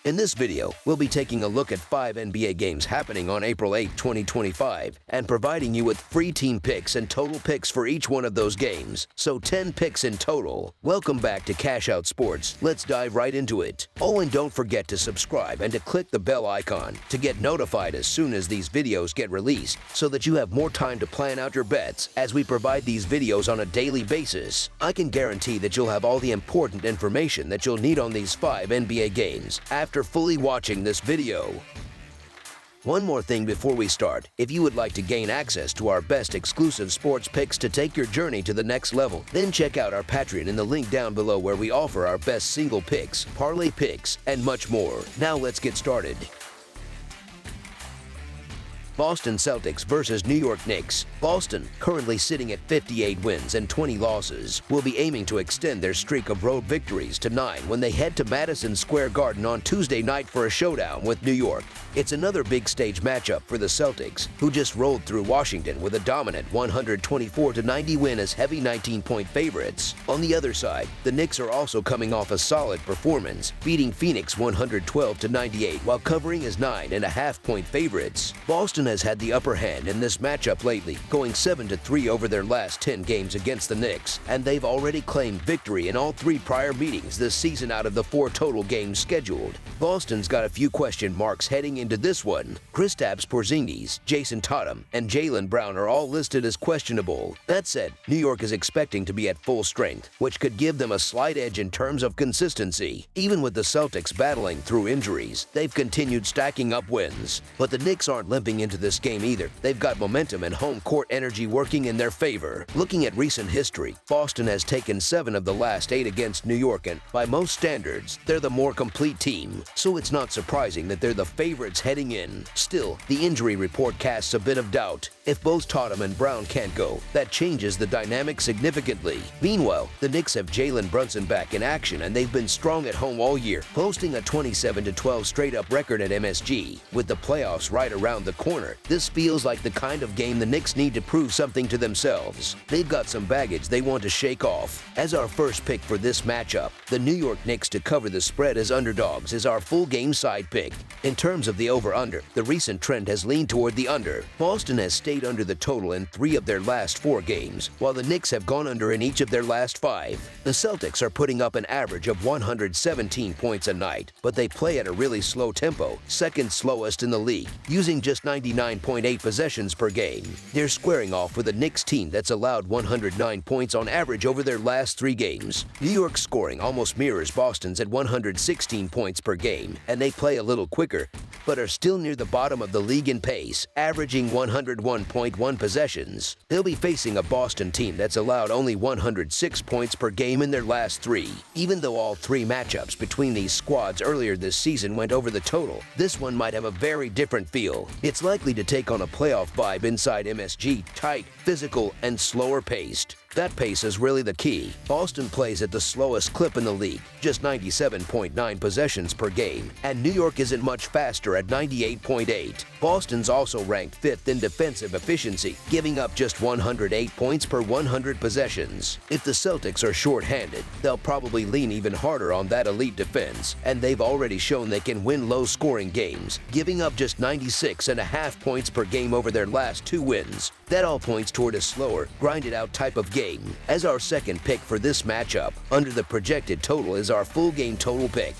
In this video, we'll be taking a look at 5 NBA games happening on April 8, 2025, and providing you with free team picks and total picks for each one of those games, so 10 picks in total. Welcome back to Cash Out Sports. Let's dive right into it. Oh, and don't forget to subscribe and to click the bell icon to get notified as soon as these videos get released, so that you have more time to plan out your bets as we provide these videos on a daily basis. I can guarantee that you'll have all the important information that you'll need on these 5 NBA games after fully watching this video. One more thing before we start. If you would like to gain access to our best exclusive sports picks to take your journey to the next level, then check out our Patreon in the link down below, where we offer our best single picks, parlay picks, and much more. Now let's get started. Boston Celtics versus New York Knicks. Boston, currently sitting at 58 wins and 20 losses, will be aiming to extend their streak of road victories to 9 when they head to Madison Square Garden on Tuesday night for a showdown with New York. It's another big stage matchup for the Celtics, who just rolled through Washington with a dominant 124-90 win as heavy 19-point favorites. On the other side, the Knicks are also coming off a solid performance, beating Phoenix 112-98 while covering as 9.5-point favorites. Boston has had the upper hand in this matchup lately, going 7-3 over their last 10 games against the Knicks, and they've already claimed victory in all 3 prior meetings this season out of the 4 total games scheduled. Boston's got a few question marks heading into this one. Kristaps Porzingis, Jason Tatum, and Jaylen Brown are all listed as questionable. That said, New York is expecting to be at full strength, which could give them a slight edge in terms of consistency. Even with the Celtics battling through injuries, they've continued stacking up wins. But the Knicks aren't limping into this game either. They've got momentum and home court energy working in their favor. Looking at recent history, Boston has taken 7 of the last 8 against New York, and by most standards, they're the more complete team. So it's not surprising that they're the favorites heading in. Still, the injury report casts a bit of doubt. If both Tatum and Brown can't go, that changes the dynamic significantly. Meanwhile, the Knicks have Jalen Brunson back in action, and they've been strong at home all year, posting a 27-12 straight-up record at MSG. With the playoffs right around the corner, this feels like the kind of game the Knicks need to prove something to themselves. They've got some baggage they want to shake off. As our first pick for this matchup, the New York Knicks to cover the spread as underdogs is our full game side pick. In terms of the over-under, the recent trend has leaned toward the under. Boston has stayed under the total in 3 of their last 4 games, while the Knicks have gone under in each of their last 5. The Celtics are putting up an average of 117 points a night, but they play at a really slow tempo, second slowest in the league, using just 99.8 possessions per game. They're squaring off with a Knicks team that's allowed 109 points on average over their last 3 games. New York's scoring almost mirrors Boston's at 116 points per game, and they play a little quicker, but are still near the bottom of the league in pace, averaging 101.1 possessions. They'll be facing a Boston team that's allowed only 106 points per game in their last 3. Even though all 3 matchups between these squads earlier this season went over the total, this one might have a very different feel. It's likely to take on a playoff vibe inside MSG, tight, physical, and slower paced. That pace is really the key. Boston plays at the slowest clip in the league, just 97.9 possessions per game, and New York isn't much faster at 98.8. Boston's also ranked 5th in defensive efficiency, giving up just 108 points per 100 possessions. If the Celtics are short-handed, they'll probably lean even harder on that elite defense, and they've already shown they can win low-scoring games, giving up just 96.5 points per game over their last 2 wins. That all points toward a slower, grinded-out type of game. As our second pick for this matchup, under the projected total is our full game total pick.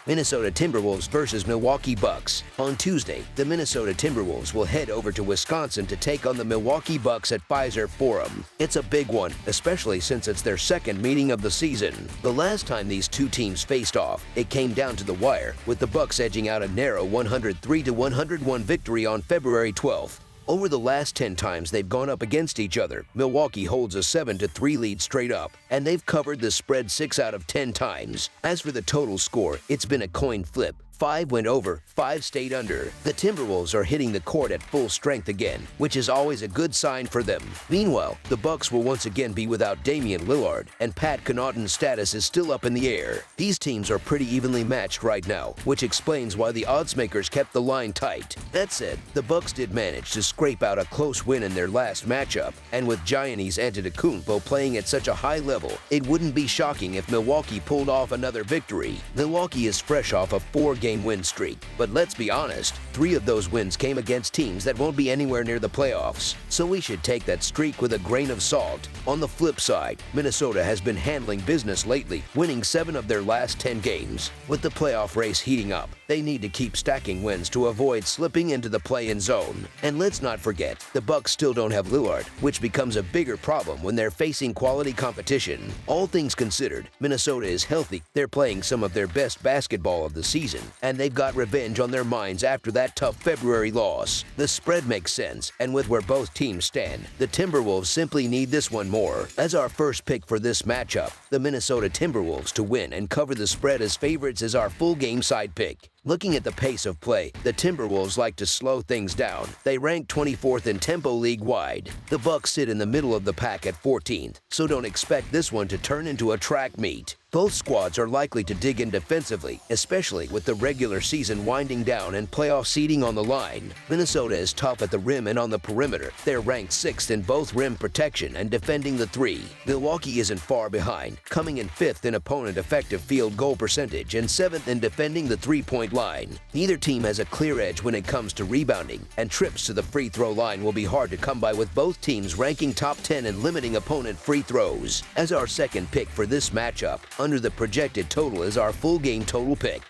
Minnesota Timberwolves versus Milwaukee Bucks. On Tuesday, the Minnesota Timberwolves will head over to Wisconsin to take on the Milwaukee Bucks at Pfizer Forum. It's a big one, especially since it's their second meeting of the season. The last time these 2 teams faced off, it came down to the wire, with the Bucks edging out a narrow 103-101 victory on February 12th. Over the last 10 times they've gone up against each other, Milwaukee holds a 7-3 lead straight up, and they've covered the spread 6 out of 10 times. As for the total score, it's been a coin flip, 5 went over, 5 stayed under. The Timberwolves are hitting the court at full strength again, which is always a good sign for them. Meanwhile, the Bucks will once again be without Damian Lillard, and Pat Connaughton's status is still up in the air. These teams are pretty evenly matched right now, which explains why the odds makers kept the line tight. That said, the Bucks did manage to scrape out a close win in their last matchup, and with Giannis Antetokounmpo playing at such a high level, it wouldn't be shocking if Milwaukee pulled off another victory. Milwaukee is fresh off a 4-game win streak, but let's be honest, 3 of those wins came against teams that won't be anywhere near the playoffs, so we should take that streak with a grain of salt. On the flip side, Minnesota has been handling business lately, winning 7 of their last 10 games. With the playoff race heating up, they need to keep stacking wins to avoid slipping into the play-in zone. And let's not forget, the Bucks still don't have Lillard, which becomes a bigger problem when they're facing quality competition. All things considered, Minnesota is healthy, they're playing some of their best basketball of the season, and they've got revenge on their minds after that tough February loss. The spread makes sense, and with where both teams stand, the Timberwolves simply need this one more. As our first pick for this matchup, the Minnesota Timberwolves to win and cover the spread as favorites is our full game side pick. Looking at the pace of play, the Timberwolves like to slow things down. They rank 24th in tempo league-wide. The Bucks sit in the middle of the pack at 14th, so don't expect this one to turn into a track meet. Both squads are likely to dig in defensively, especially with the regular season winding down and playoff seeding on the line. Minnesota is tough at the rim and on the perimeter. They're ranked 6th in both rim protection and defending the 3. Milwaukee isn't far behind, coming in 5th in opponent effective field goal percentage and 7th in defending the 3-point line. Neither team has a clear edge when it comes to rebounding, and trips to the free throw line will be hard to come by with both teams ranking top 10 and limiting opponent free throws. As our second pick for this matchup, under the projected total is our full game total pick.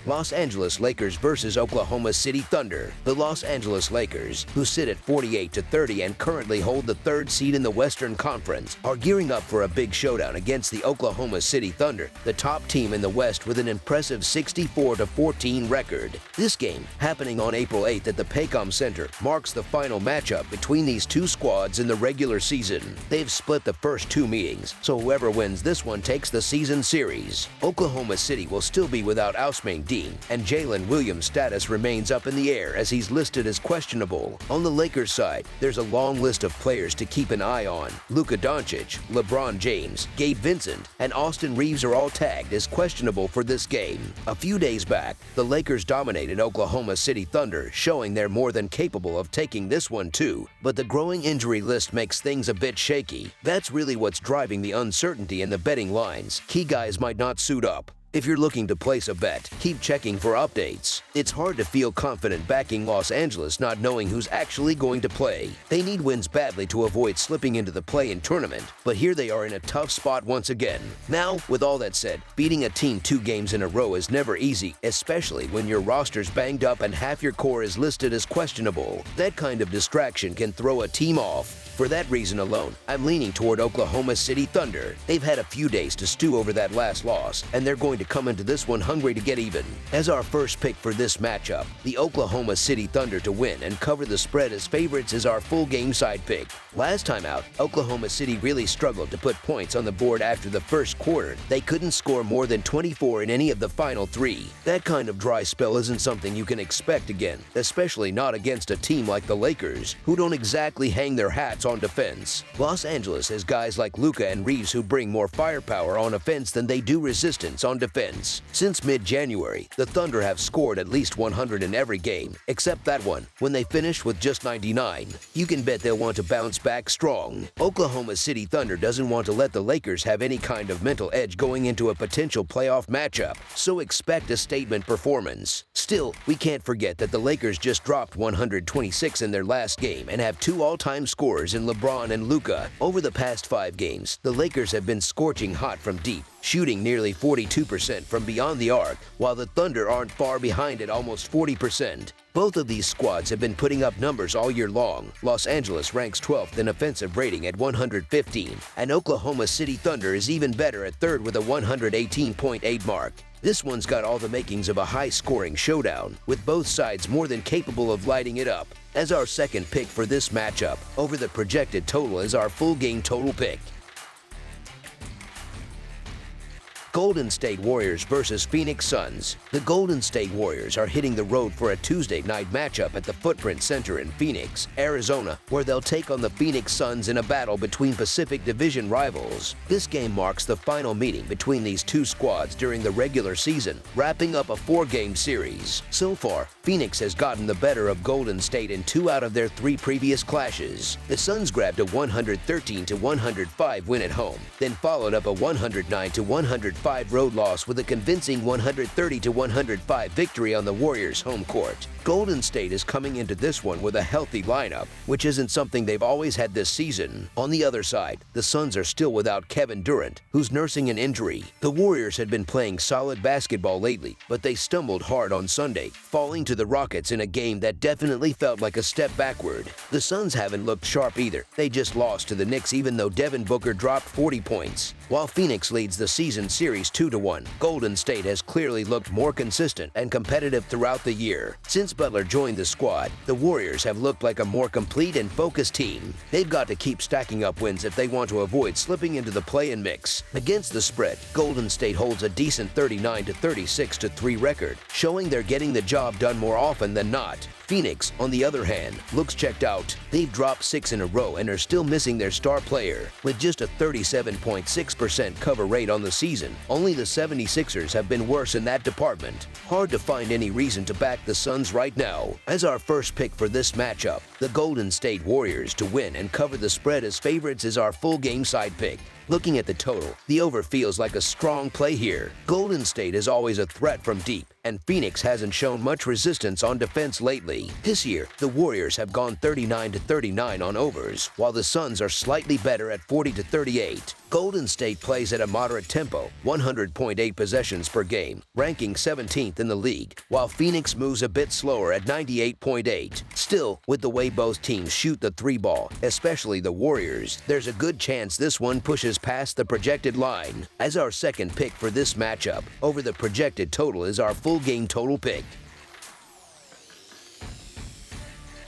Los Angeles Lakers versus Oklahoma City Thunder. The Los Angeles Lakers, who sit at 48-30 and currently hold the 3rd seed in the Western Conference, are gearing up for a big showdown against the Oklahoma City Thunder, the top team in the West with an impressive 64-14 record. This game, happening on April 8th at the Paycom Center, marks the final matchup between these two squads in the regular season. They've split the first 2 meetings, so whoever wins this one takes the season series. Oklahoma City will still be without Ousmane Dean, and Jalen Williams' status remains up in the air as he's listed as questionable. On the Lakers side, there's a long list of players to keep an eye on. Luka Doncic, LeBron James, Gabe Vincent, and Austin Reeves are all tagged as questionable for this game. A few days back, the Lakers dominated Oklahoma City Thunder, showing they're more than capable of taking this one too, but the growing injury list makes things a bit shaky. That's really what's driving the uncertainty in the betting lines. Key guys might not suit up. If you're looking to place a bet, keep checking for updates. It's hard to feel confident backing Los Angeles not knowing who's actually going to play. They need wins badly to avoid slipping into the play-in tournament, but here they are in a tough spot once again. Now, with all that said, beating a team 2 games in a row is never easy, especially when your roster's banged up and half your core is listed as questionable. That kind of distraction can throw a team off. For that reason alone, I'm leaning toward Oklahoma City Thunder. They've had a few days to stew over that last loss, and they're going to come into this one hungry to get even. As our first pick for this matchup, the Oklahoma City Thunder to win and cover the spread as favorites is our full game side pick. Last time out, Oklahoma City really struggled to put points on the board after the first quarter. They couldn't score more than 24 in any of the final 3. That kind of dry spell isn't something you can expect again, especially not against a team like the Lakers, who don't exactly hang their hats on defense. Los Angeles has guys like Luka and Reeves who bring more firepower on offense than they do resistance on defense. Since mid-January, the Thunder have scored at least 100 in every game, except that one, when they finished with just 99. You can bet they'll want to bounce back strong. Oklahoma City Thunder doesn't want to let the Lakers have any kind of mental edge going into a potential playoff matchup, so expect a statement performance. Still, we can't forget that the Lakers just dropped 126 in their last game and have 2 all-time scorers in LeBron and Luka. Over the past 5 games, the Lakers have been scorching hot from deep, shooting nearly 42% from beyond the arc, while the Thunder aren't far behind at almost 40%. Both of these squads have been putting up numbers all year long. Los Angeles ranks 12th in offensive rating at 115, and Oklahoma City Thunder is even better at 3rd with a 118.8 mark. This one's got all the makings of a high-scoring showdown, with both sides more than capable of lighting it up. As our second pick for this matchup, over the projected total is our full game total pick. Golden State Warriors versus Phoenix Suns. The Golden State Warriors are hitting the road for a Tuesday night matchup at the Footprint Center in Phoenix, Arizona, where they'll take on the Phoenix Suns in a battle between Pacific Division rivals. This game marks the final meeting between these two squads during the regular season, wrapping up a 4-game series. So far, Phoenix has gotten the better of Golden State in 2 out of their 3 previous clashes. The Suns grabbed a 113-105 win at home, then followed up a 109-105 road loss with a convincing 130-105 victory on the Warriors' home court. Golden State is coming into this one with a healthy lineup, which isn't something they've always had this season. On the other side, the Suns are still without Kevin Durant, who's nursing an injury. The Warriors had been playing solid basketball lately, but they stumbled hard on Sunday, falling to the Rockets in a game that definitely felt like a step backward. The Suns haven't looked sharp either. They just lost to the Knicks even though Devin Booker dropped 40 points. While Phoenix leads the season series 2-1, Golden State has clearly looked more consistent and competitive throughout the year. Since Butler joined the squad, the Warriors have looked like a more complete and focused team. They've got to keep stacking up wins if they want to avoid slipping into the play-in mix. Against the spread, Golden State holds a decent 39-36-3 record, showing they're getting the job done more often than not. Phoenix, on the other hand, looks checked out. They've dropped 6 in a row and are still missing their star player. With just a 37.6% cover rate on the season, only the 76ers have been worse in that department. Hard to find any reason to back the Suns right now. As our first pick for this matchup, the Golden State Warriors to win and cover the spread as favorites is our full game side pick. Looking at the total, the over feels like a strong play here. Golden State is always a threat from deep, and Phoenix hasn't shown much resistance on defense lately. This year, the Warriors have gone 39-39 on overs, while the Suns are slightly better at 40-38. Golden State plays at a moderate tempo, 100.8 possessions per game, ranking 17th in the league, while Phoenix moves a bit slower at 98.8. Still, with the way both teams shoot the 3-ball, especially the Warriors, there's a good chance this one pushes past the projected line. As our second pick for this matchup, over the projected total is our full game total pick.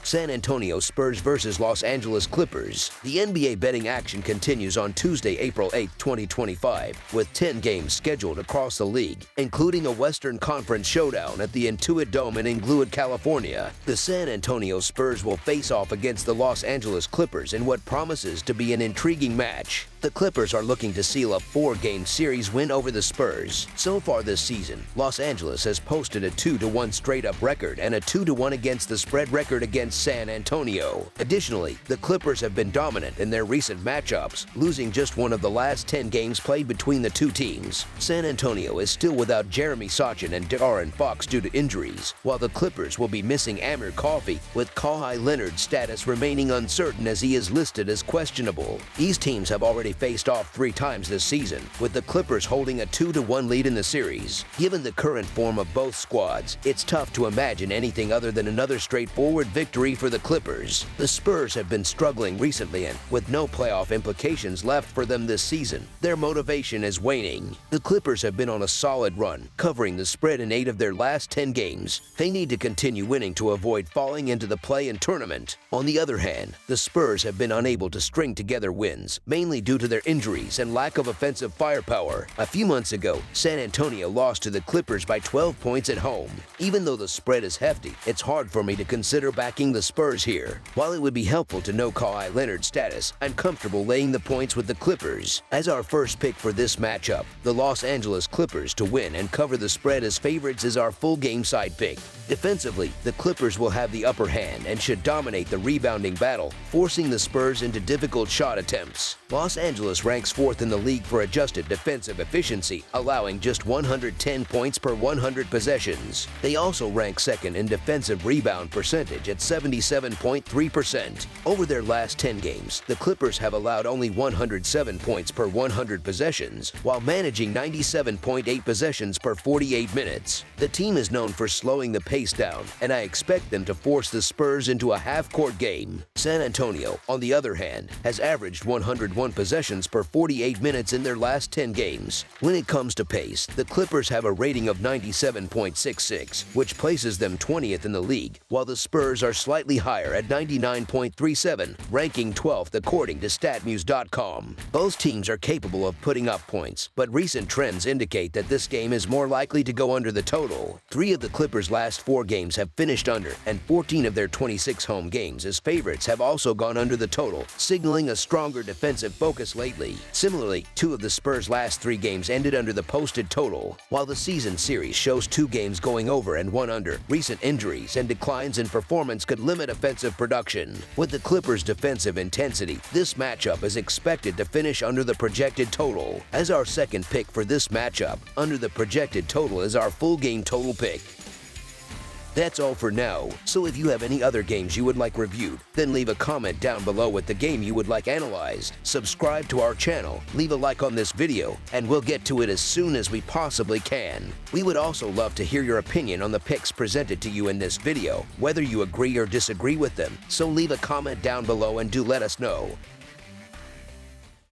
San Antonio Spurs versus Los Angeles Clippers. The NBA betting action continues on Tuesday, April 8, 2025, with 10 games scheduled across the league, including a Western Conference showdown at the Intuit Dome in Inglewood, California. The San Antonio Spurs will face off against the Los Angeles Clippers in what promises to be an intriguing match. The Clippers are looking to seal a 4-game series win over the Spurs. So far this season, Los Angeles has posted a 2-1 straight-up record and a 2-1 against the spread record against San Antonio. Additionally, the Clippers have been dominant in their recent matchups, losing just one of the last 10 games played between the two teams. San Antonio is still without Jeremy Sochan and De'Aaron Fox due to injuries, while the Clippers will be missing Amir Coffey, with Kawhi Leonard's status remaining uncertain as he is listed as questionable. These teams have already faced off 3 times this season, with the Clippers holding a 2-1 lead in the series. Given the current form of both squads, it's tough to imagine anything other than another straightforward victory for the Clippers. The Spurs have been struggling recently and, with no playoff implications left for them this season, their motivation is waning. The Clippers have been on a solid run, covering the spread in 8 of their last 10 games. They need to continue winning to avoid falling into the play-in tournament. On the other hand, the Spurs have been unable to string together wins, mainly due to their injuries and lack of offensive firepower. A few months ago, San Antonio lost to the Clippers by 12 points at home. Even though the spread is hefty, it's hard for me to consider backing the Spurs here. While it would be helpful to know Kawhi Leonard's status, I'm comfortable laying the points with the Clippers. As our first pick for this matchup, the Los Angeles Clippers to win and cover the spread as favorites is our full game side pick. Defensively, the Clippers will have the upper hand and should dominate the rebounding battle, forcing the Spurs into difficult shot attempts. Los Angeles ranks 4th in the league for adjusted defensive efficiency, allowing just 110 points per 100 possessions. They also rank 2nd in defensive rebound percentage at 77.3%. Over their last 10 games, the Clippers have allowed only 107 points per 100 possessions, while managing 97.8 possessions per 48 minutes. The team is known for slowing the pace down, and I expect them to force the Spurs into a half-court game. San Antonio, on the other hand, has averaged 101 possessions possessions per 48 minutes in their last 10 games. When it comes to pace, the Clippers have a rating of 97.66, which places them 20th in the league, while the Spurs are slightly higher at 99.37, ranking 12th according to StatMuse.com. Both teams are capable of putting up points, but recent trends indicate that this game is more likely to go under the total. 3 of the Clippers' last 4 games have finished under, and 14 of their 26 home games as favorites have also gone under the total, signaling a stronger defensive focus lately. Similarly, 2 of the Spurs' last 3 games ended under the posted total. While the season series shows 2 games going over and 1 under, recent injuries and declines in performance could limit offensive production. With the Clippers' defensive intensity, this matchup is expected to finish under the projected total. As our second pick for this matchup, under the projected total is our full game total pick. That's all for now, so if you have any other games you would like reviewed, then leave a comment down below with the game you would like analyzed. Subscribe to our channel, leave a like on this video, and we'll get to it as soon as we possibly can. We would also love to hear your opinion on the picks presented to you in this video, whether you agree or disagree with them, so leave a comment down below and do let us know.